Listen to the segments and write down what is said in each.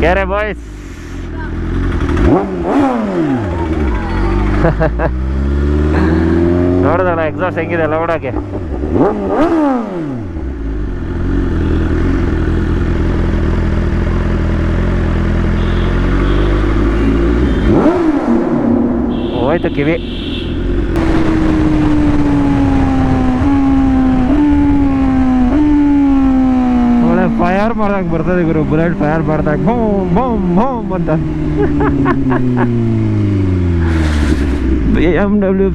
ಕೆರೆ boys. ನೋಡಿದಲ್ಲ exhaust ಹೆಂಗಿದೆ ಲೌಡಾಗೆ. ಹೋಯ್ತು ಕಿವಿ. ಒಳ್ಳೆ ಫೈರ್ ಮಾಡ್ದಾಗ ಬರ್ತದೆ ಗುರು, ಬುಲೆಟ್ ಫೈರ್ ಮಾಡ್ದಾಗ ಬೂಮ್ ಬೂಮ್ ಬೂಮ್ ಅಂತ. BMW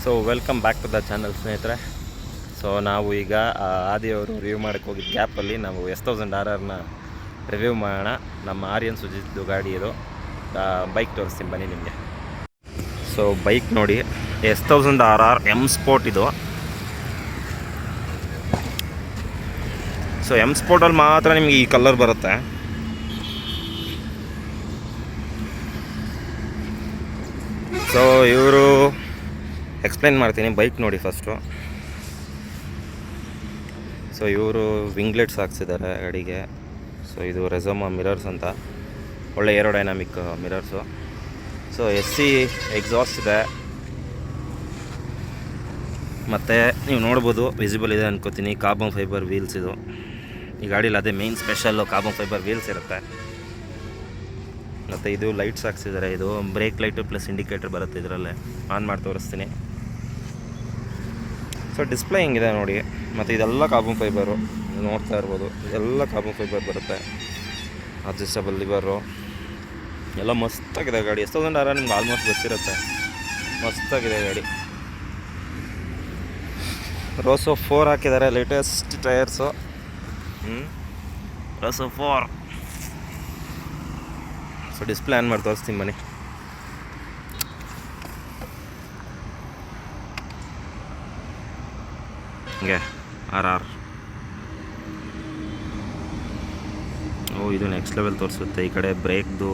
so welcome back to the channel ಸ್ನೇಹಿತರೆ. ಸೊ ನಾವು ಈಗ ಆದಿಯವರು ರಿವ್ಯೂ ಮಾಡೋಕ್ಕೆ ಹೋಗಿದ್ದ ಗ್ಯಾಪಲ್ಲಿ ನಾವು S1000RRನ ರಿವ್ಯೂ ಮಾಡೋಣ. ನಮ್ಮ ಆರ್ಯನ್ ಸುಜಿತ್ದು ಗಾಡಿ ಇದು. ಬೈಕ್ ತೋರಿಸ್ತೀನಿ ಬನ್ನಿ ನಿಮಗೆ. ಸೊ ಬೈಕ್ ನೋಡಿ, S1000RR M ಸ್ಪೋರ್ಟ್ ಇದು. ಸೊ M ಸ್ಪೋರ್ಟಲ್ಲಿ ಮಾತ್ರ ನಿಮಗೆ ಈ ಕಲರ್ ಬರುತ್ತೆ. ಸೊ ಇವರು ಎಕ್ಸ್ಪ್ಲೈನ್ ಮಾಡ್ತೀನಿ. ಬೈಕ್ ನೋಡಿ ಫಸ್ಟು. ಸೊ ಇವರು ವಿಂಗ್ಲೆಟ್ಸ್ ಹಾಕ್ಸಿದ್ದಾರೆ ಗಾಡಿಗೆ. ಸೊ ಇದು ರೆಸೋಮಾ ಮಿರರ್ಸ್ ಅಂತ, ಒಳ್ಳೆ aerodynamic mirrors. So SC exhaust ಇದೆ, ಮತ್ತು ನೀವು ನೋಡ್ಬೋದು ವಿಸಿಬಲ್ ಇದೆ ಅನ್ಕೋತೀನಿ. ಕಾರ್ಬನ್ ಫೈಬರ್ ವೀಲ್ಸ್ ಇದು ಈ ಗಾಡೀಲಿ. ಅದೇ main special, carbon fibre wheels ಇರುತ್ತೆ. ಮತ್ತು ಇದು ಲೈಟ್ಸ್ ಹಾಕ್ಸಿದ್ದಾರೆ. ಇದು ಬ್ರೇಕ್ ಲೈಟು ಪ್ಲಸ್ ಇಂಡಿಕೇಟರ್ ಬರುತ್ತೆ ಇದರಲ್ಲೇ. ಆನ್ ಮಾಡಿ ತೋರಿಸ್ತೀನಿ. ಸೊ ಡಿಸ್ಪ್ಲೇ ಹಿಂಗಿದೆ ನೋಡಿ. ಮತ್ತು ಇದೆಲ್ಲ ಕಾರ್ಬನ್ ಫೈಬರು ನೋಡ್ತಾ ಇರ್ಬೋದು. ಇದೆಲ್ಲ ಕಾರ್ಬನ್ ಫೈಬರ್ ಬರುತ್ತೆ. ಅಡ್ಜಸ್ಟಬಲ್ ಲಿವರು ಎಲ್ಲ ಮಸ್ತಾಗಿದೆ ಗಾಡಿ. S1000RR ನಿಮ್ಗೆ ಆಲ್ಮೋಸ್ಟ್ ಗೊತ್ತಿರುತ್ತೆ. ಮಸ್ತಾಗಿದೆ ಗಾಡಿ. ರೋಸೋ 4 ಹಾಕಿದ್ದಾರೆ, latest tyres. Rosso 4. So display on ಮಾಡಿ ತೋರಿಸ್ತೀನಿ ಬನ್ನಿ. ಹಿಂಗೆ RR. ಇದು ನೆಕ್ಸ್ಟ್ ಲೆವೆಲ್ ತೋರಿಸುತ್ತೆ. ಈ ಕಡೆ ಬ್ರೇಕ್ದು,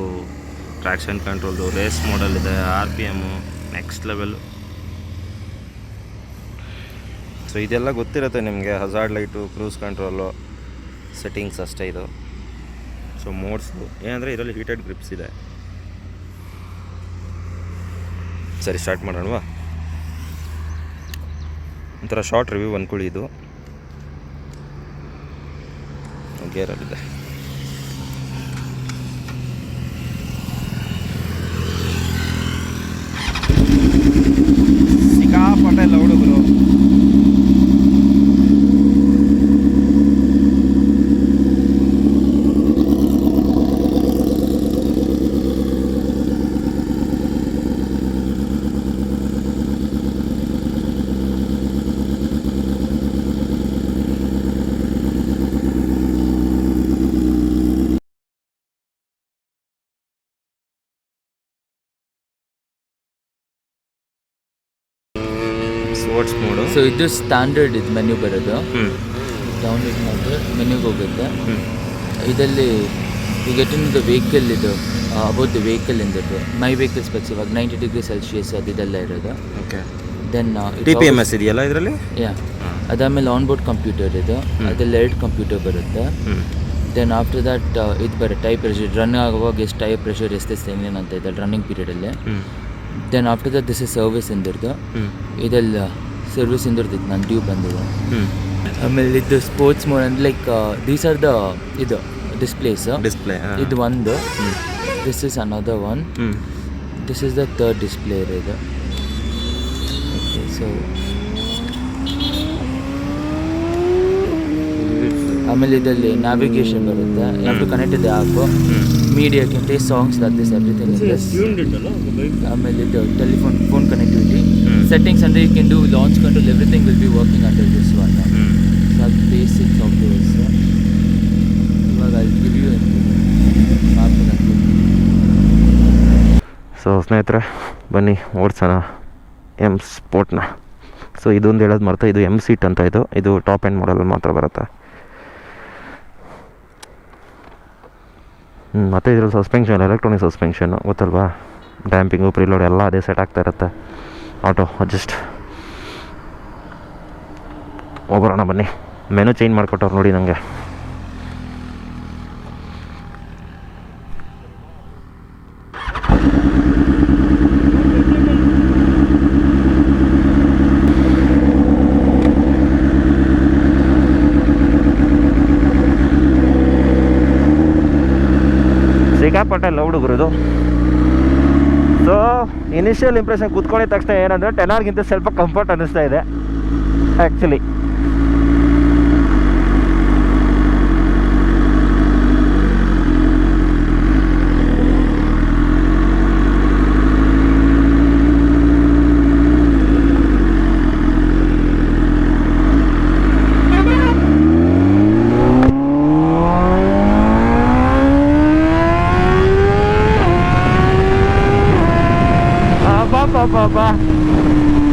ಟ್ರ್ಯಾಕ್ಷನ್ ಕಂಟ್ರೋಲ್ದು, ರೇಸ್ ಮೋಡಲ್ ಇದೆ, RPM ನೆಕ್ಸ್ಟ್ ಲೆವೆಲ್ಲು. ಸೊ ಇದೆಲ್ಲ ಗೊತ್ತಿರುತ್ತೆ ನಿಮಗೆ. Hazard light, cruise control, settings ಅಷ್ಟೇ ಇದು. ಸೊ ಮೋಡ್ಸು ಏನಂದರೆ ಇದರಲ್ಲಿ ಹೀಟೆಡ್ ಗ್ರಿಪ್ಸ್ ಇದೆ. ಸರಿ ಸ್ಟಾರ್ಟ್ ಮಾಡೋಣವಾ? ಒಂಥರ ಶಾರ್ಟ್ ರಿವ್ಯೂ ಅಂದ್ಕೊಳ್ಳಿ. ಇದು ಗೇರಲ್ಲಿದೆ. ಸಿಕ್ಕಾಪಟ್ಟೆ ಲೌಡ್ ಗುರು. ಮೋಡು. ಸೊ ಇದು ಸ್ಟ್ಯಾಂಡರ್ಡ್ ಇದು ಮೆನ್ಯೂ ಬರೋದು. ಡೌನ್ಲೋಡ್ ಮಾಡಿದ್ರೆ ಮೆನ್ಯೂಗೆ ಹೋಗುತ್ತೆ. ಇದರಲ್ಲಿ you get in the vehicle. ಇದು ಅಬೌಟ್ ದ ವೆಹಿಕಲ್ ಇಂದದ್ದು ಮೈ ವೆಹಿಕಲ್ ಸ್ಪೆಕ್ಸ್ ಇವಾಗ 90°C ಅದೆಲ್ಲ ಇರೋದು. ಓಕೆ. ದೆನ್ TPMS ಇದೆಯಲ್ಲ ಇದರಲ್ಲಿ. ಅದಾದಮೇಲೆ ಆನ್ ಬೋರ್ಡ್ ಕಂಪ್ಯೂಟರ್ ಇದು. ಅದರಲ್ಲಿ 2 ಕಂಪ್ಯೂಟರ್ ಬರುತ್ತೆ. ದೆನ್ ಆಫ್ಟರ್ ದಟ್ ಇದು ಬರುತ್ತೆ ಟೈರ್ ಪ್ರೆಷರ್. ರನ್ ಆಗುವಾಗ ಎಷ್ಟು ಟೈರ್ ಪ್ರೆಷರ್ ಎಷ್ಟೆಷ್ಟು ಏನೇನು ಅಂತ ಇದೆ ರನ್ನಿಂಗ್ ಪೀರಿಯಡಲ್ಲಿ. Then after that this is service ಇಂದಿರ್ದು. ಇದೆಲ್ಲ ಸರ್ವಿಸ್ ಇಂದಿರ್ದು ನಾನು ಡ್ಯೂ ಬಂದಿದೆ. ಆಮೇಲೆ ಇದು ಸ್ಪೋರ್ಟ್ಸ್ ಮೋಡ್ ಅಂದರೆ ಲೈಕ್ ದೀಸ್ ಆರ್ ದ ಇದು ಡಿಸ್ಪ್ಲೇಸ್. ಇದು ಒಂದು. This is another one. This is the third display ಇದು. ಓಕೆ. ಸೊ ಆಮೇಲೆ ಇದರಲ್ಲಿ ನ್ಯಾವಿಗೇಷನ್ ಬರುತ್ತೆ. You have to connect the app. Media can play songs like this everything is this. ಆಮೇಲೆ ಇದು telephone phone connectivity settings ಅಂದರೆ you can do launch control. Everything will be working under this one. So ಅದು basics of this. ಇವಾಗ ಅಲ್ಲಿ review so ಸ್ನೇಹಿತರೆ ಬನ್ನಿ ಓಡಿಸೋಣ M ಸ್ಪೋರ್ಟ್ನ. So ಇದೊಂದು ಹೇಳೋದು ಮರ್ತಾ, ಇದು M ಸೀಟ್ ಅಂತ. ಇದು ಟಾಪ್ ಎಂಡ್ ಮಾಡಲ್ ಮಾತ್ರ ಬರುತ್ತೆ. ಮತ್ತು ಇದ್ರಲ್ಲಿ ಸಸ್ಪೆನ್ಷನ್ ಎಲೆಕ್ಟ್ರಾನಿಕ್ ಸಸ್ಪೆನ್ಷನ್ನು ಗೊತ್ತಲ್ವಾ, ಡ್ಯಾಂಪಿಂಗು ಪ್ರಿಲೋಡ್ ಎಲ್ಲ ಅದೇ ಸೆಟ್ ಆಗ್ತಾ ಇರುತ್ತೆ. ಆಟೋ ಅಡ್ಜಸ್ಟ್ ಹೋಗೋಣ ಬನ್ನಿ. ಮೆನು ಚೇಂಜ್ ಮಾಡಿಕೊಟ್ಟವ್ರು ನೋಡಿ ನನಗೆ. ಸಿಕ್ಕಾಪಟ್ಟೆ ಲೌಡ್ ಹುಡುಗರು. ಸೊ ಇನಿಷಿಯಲ್ ಇಂಪ್ರೆಷನ್ ಕೂತ್ಕೊಂಡಿದ ತಕ್ಷಣ ಏನಂದರೆ 10R ಸ್ವಲ್ಪ ಕಂಫರ್ಟ್ ಅನ್ನಿಸ್ತಾ ಇದೆ ಆ್ಯಕ್ಚುಲಿ.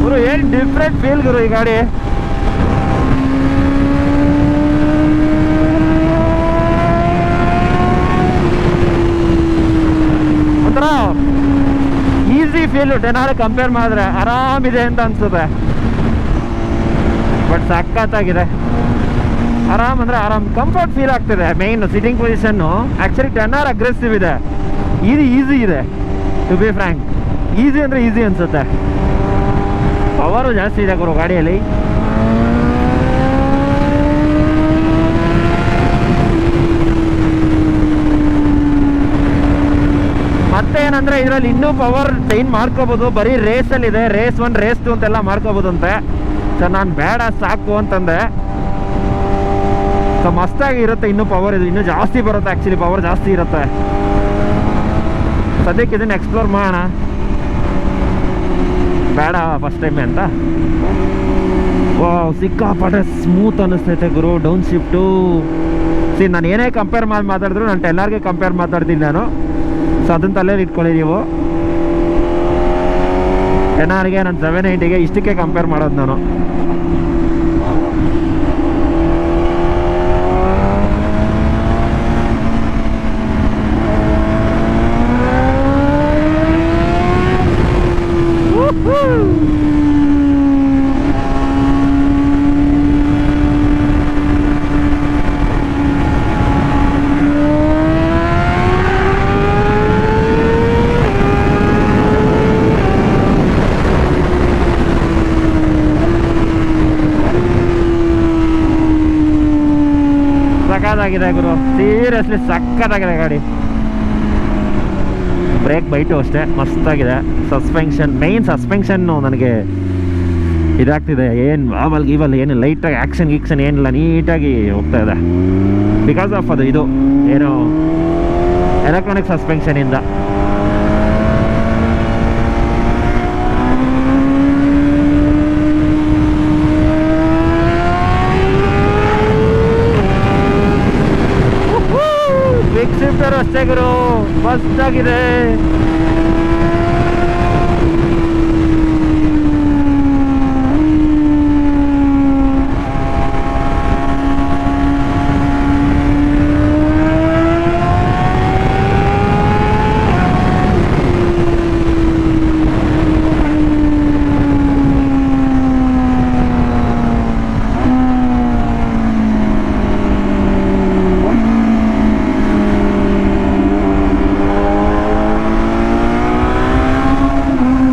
ಗುರು ಏನು ಡಿಫ್ರೆಂಟ್ ಫೀಲ್ ಗುರು ಈ ಗಾಡಿ. ಒಂಥರ ಈಸಿ ಫೀಲು 10R ಕಂಪೇರ್ ಮಾಡಿದ್ರೆ ಆರಾಮಿದೆ ಅಂತ ಅನ್ಸುತ್ತೆ. ಬಟ್ ಸಖತ್ತಾಗಿದೆ. ಆರಾಮ್ ಅಂದರೆ ಆರಾಮ್, ಕಂಫರ್ಟ್ ಫೀಲ್ ಆಗ್ತಿದೆ. Main sitting position actually 10R aggressive ಇದೆ, ಇದು ಈಸಿ ಇದೆ. ಟು ಬಿ ಫ್ರ್ಯಾಂಕ್ ಈಸಿ ಅಂದರೆ ಈಸಿ ಅನಿಸುತ್ತೆ. ಪವರು ಜಾಸ್ತಿ ಇದೆ ಗುರು ಗಾಡಿಯಲ್ಲಿ. ಮತ್ತೆ ಏನಂದರೆ ಇದರಲ್ಲಿ ಇನ್ನೂ ಪವರ್ ಚೇಂಜ್ ಮಾಡ್ಕೋಬೋದು. ಬರೀ ರೇಸಲ್ಲಿದೆ, ರೇಸ್ 1 ರೇಸ್ 2 ಅಂತೆಲ್ಲ ಮಾಡ್ಕೋಬೋದು ಅಂತೆ. ಸೊ ನಾನು ಬೇಡ ಸಾಕು ಅಂತಂದೆ. ಸೊ ಮಸ್ತಾಗಿ ಇರುತ್ತೆ, ಇನ್ನೂ ಪವರ್ ಇದು ಇನ್ನೂ ಜಾಸ್ತಿ ಬರುತ್ತೆ. ಆ್ಯಕ್ಚುಲಿ ಪವರ್ ಜಾಸ್ತಿ ಇರುತ್ತೆ. ಸದ್ಯಕ್ಕೆ ಇದನ್ನು ಎಕ್ಸ್ಪ್ಲೋರ್ ಮಾಡೋಣ, ಬೇಡ ಫಸ್ಟ್ ಟೈಮೇ ಅಂತ. ಸಿಕ್ಕಾಪಟ್ಟೆ ಸ್ಮೂತ್ ಅನ್ನಿಸ್ತೈತೆ ಗುರು ಡೌನ್ ಶಿಫ್ಟು. ನಾನು ಏನೇ ಕಂಪೇರ್ ಮಾಡಿ ಮಾತಾಡಿದ್ರು ನಾನು 10R ಕಂಪೇರ್ ಮಾತಾಡ್ತೀನಿ ನಾನು. ಸೊ ಅದನ್ನು ತಲೆಯಲ್ಲಿ ಇಟ್ಕೊಳ್ಳಿ ನೀವು. 10R ನಾನು 790 ಇಷ್ಟಕ್ಕೆ ಕಂಪೇರ್ ಮಾಡೋದು ನಾನು. ಸಕ್ಕತ್ತಾಗಿದೆ ಗುರು, ಸೀರಿಯಸ್ಲಿ ಸಕ್ಕತ್ತಾಗಿದೆ ಗಾಡಿ. ಬ್ರೇಕ್ ಬೈಟು ಅಷ್ಟೇ ಮಸ್ತಾಗಿದೆ. ಸಸ್ಪೆನ್ಷನ್, ಮೇಯ್ನ್ ಸಸ್ಪೆನ್ಷನ್ನು ನನಗೆ ಇದಾಗ್ತಿದೆ. ಏನು ಆವಲ್ ಗೀವಲ್ ಏನು ಲೈಟಾಗಿ ಆ್ಯಕ್ಷನ್ ಗೀಕ್ಷನ್ ಏನಿಲ್ಲ, ನೀಟಾಗಿ ಹೋಗ್ತಾ ಇದೆ. ಬಿಕಾಸ್ ಆಫ್ ಅದು ಇದು ಏನು ಎಲೆಕ್ಟ್ರಾನಿಕ್ ಸಸ್ಪೆನ್ಷನಿಂದ. ಬಿಗ್ ಶಿಫ್ಟರ್ ಅಷ್ಟೇ ಗುರು, ಮಸ್ತಾಗಿದೆ.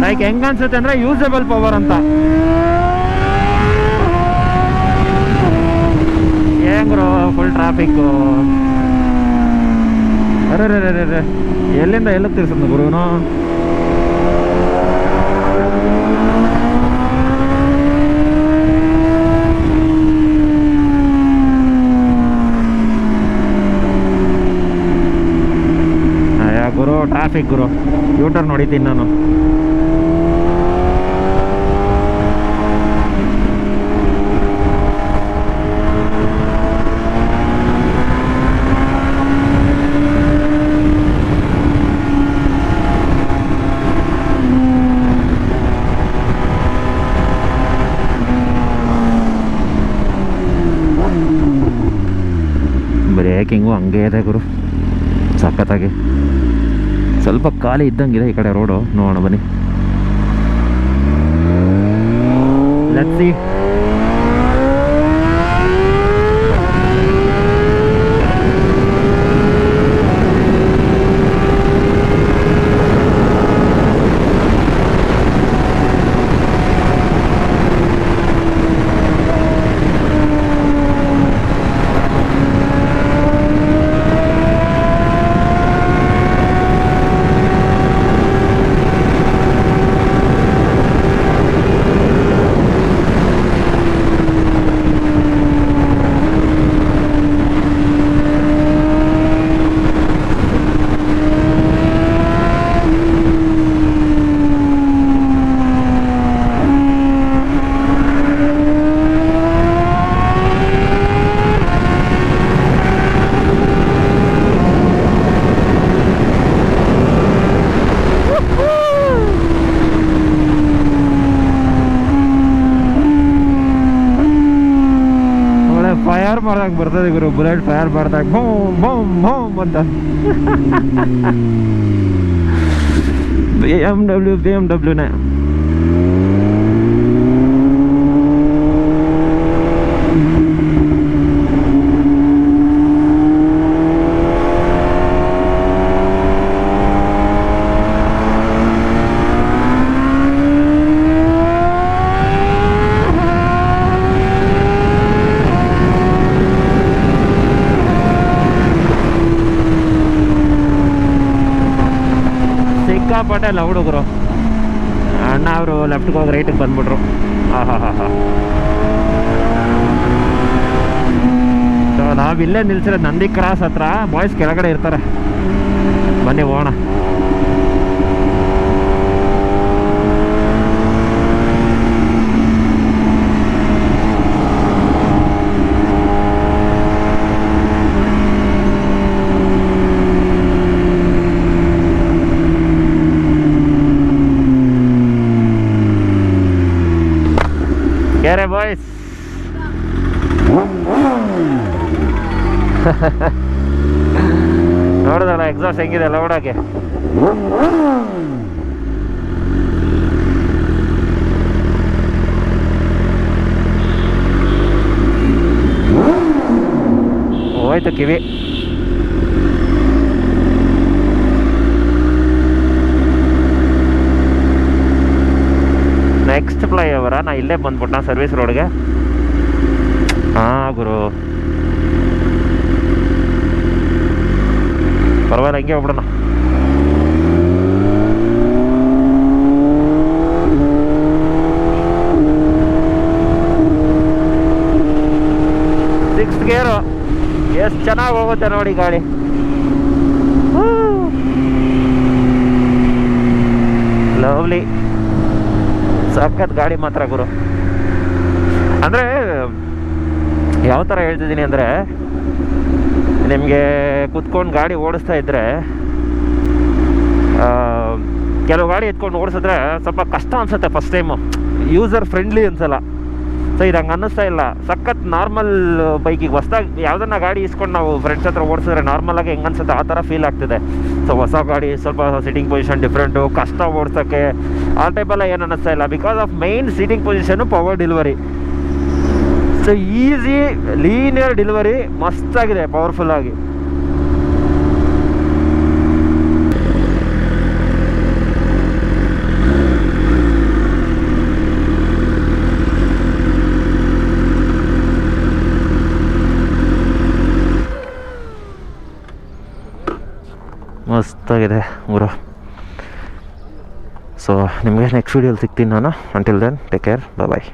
ಲೈಕ್ ಹೆಂಗ ಅನ್ಸುತ್ತೆ ಅಂದ್ರೆ ಯೂಸಬಲ್ ಪವರ್ ಅಂತ. ಹೆಂಗ್ರು ಫುಲ್ ಟ್ರಾಫಿಕ್ಕು. ಅರೆ ಎಲ್ಲಿಂದ ಎಲ್ಲಕ್ಕೆ ತಿರ್ಸದ್ ಗುರುನು. ಗುರು ಟ್ರಾಫಿಕ್ ಗುರು, ಯೂಟರ್ನ್ ಹೊಡಿತೀನಿ ನಾನು. ಬ್ರೇಕಿಂಗು ಹಂಗೆ ಇದೆ ಗುರು, ಸಖತ್ತಾಗಿ. ಸ್ವಲ್ಪ ಖಾಲಿ ಇದ್ದಂಗಿದೆ ಈ ಕಡೆ ರೋಡು, ನೋಡೋಣ ಬನ್ನಿ. Let's see. ಫೈರ್ ಮಾಡ್ದಾಗ ಬರ್ತದೆ ಗುರು, ಬುಲೆಟ್ ಫೈರ್ ಮಾಡ್ದಾಗ ಹೋಮ್ ಹೋಮ್ ಹೋಮ್ ಅಂತ. BMW ಸಿಕ್ಕಾಪಟ್ಟೆ ಅಲ್ಲ ಹುಡುಗರು. ಅಣ್ಣ ಅವರು ಲೆಫ್ಟ್ಗೆ ಹೋಗಿ ರೈಟಿಗೆ ಬಂದ್ಬಿಟ್ರು. ಸೊ ನಾವಿಲ್ಲೇ ನಿಲ್ಸಿರೋದು ನಂದಿ ಕ್ರಾಸ್ ಹತ್ರ. ಬಾಯ್ಸ್ ಕೆಳಗಡೆ ಇರ್ತಾರೆ, ಬನ್ನಿ ಹೋಗೋಣ. Care boys. ನೋಡಿದಲ್ಲ ಎಕ್ಸಾಸ್ಟ್ ಹೆಂಗಿದೆ ಲೌಡಾಗೆ. ಹೋಯ್ತು ಕಿವಿ. ನೆಕ್ಸ್ಟ್ ಫ್ಲೈಓವರ ನಾ ಇಲ್ಲೇ ಬಂದ್ಬಿಟ್ಟ ಸರ್ವಿಸ್ ರೋಡ್ಗೆ. ಗುರು ಪರವಾಗಿಲ್ಲ, ಹಿಂಗೆ ಹೋಗ್ಬಿಡೋಣ. ಸಿಕ್ಸ್ತ್ ಗೇರು ಎಷ್ಟು ಚೆನ್ನಾಗಿ ಹೋಗುತ್ತೆ ನೋಡಿ ಗಾಡಿ. ಲವ್ಲಿ, ಸಖತ್ ಗಾಡಿ ಮಾತ್ರ ಗುರು. ಅಂದರೆ ಯಾವ ಥರ ಹೇಳ್ತಿದ್ದೀನಿ ಅಂದರೆ, ನಿಮಗೆ ಕುತ್ಕೊಂಡು ಗಾಡಿ ಓಡಿಸ್ತಾ ಇದ್ದರೆ ಕೆಲವು ಗಾಡಿ ಎತ್ಕೊಂಡು ಓಡಿಸಿದ್ರೆ ಸ್ವಲ್ಪ ಕಷ್ಟ ಅನಿಸುತ್ತೆ ಫಸ್ಟ್ ಟೈಮು, ಯೂಸರ್ ಫ್ರೆಂಡ್ಲಿ ಅನ್ಸಲ್ಲ. ಸೊ ಇದು ಹಂಗೆ ಅನ್ನಿಸ್ತಾ ಇಲ್ಲ. ಸಖತ್ ನಾರ್ಮಲ್ ಬೈಕಿಗೆ ಹೊಸ್ದಾಗಿ ಯಾವುದನ್ನ ಗಾಡಿ ಇಸ್ಕೊಂಡು ನಾವು ಫ್ರೆಂಡ್ಸ್ ಹತ್ರ ಓಡಿಸಿದ್ರೆ ನಾರ್ಮಲಾಗಿ ಹೆಂಗೆ ಅನ್ಸುತ್ತೆ ಆ ಥರ ಫೀಲ್ ಆಗ್ತಿದೆ. ಸೊ ಹೊಸ ಗಾಡಿ ಸ್ವಲ್ಪ ಸೀಟಿಂಗ್ ಪೊಸಿಷನ್ ಡಿಫ್ರೆಂಟು, ಕಷ್ಟ ಓಡಿಸೋಕ್ಕೆ ಆ ಟೈಪೆಲ್ಲ ಏನು ಅನ್ನಿಸ್ತಾ ಇಲ್ಲ. Because of main seating position power delivery. So easy linear delivery ಮಸ್ತಾಗಿದೆ, ಪವರ್ಫುಲ್ಲಾಗಿ. ಮಸ್ತಾಗಿದೆ ಗುರು. ಸೊ ನಿಮಗೆ ನೆಕ್ಸ್ಟ್ ವೀಡಿಯೋಲಿ ಸಿಗ್ತೀನಿ ನಾನು. ಅಂಟಿಲ್ ದೆನ್ ಟೇಕ್ ಕೇರ್, ಬಾಯ್.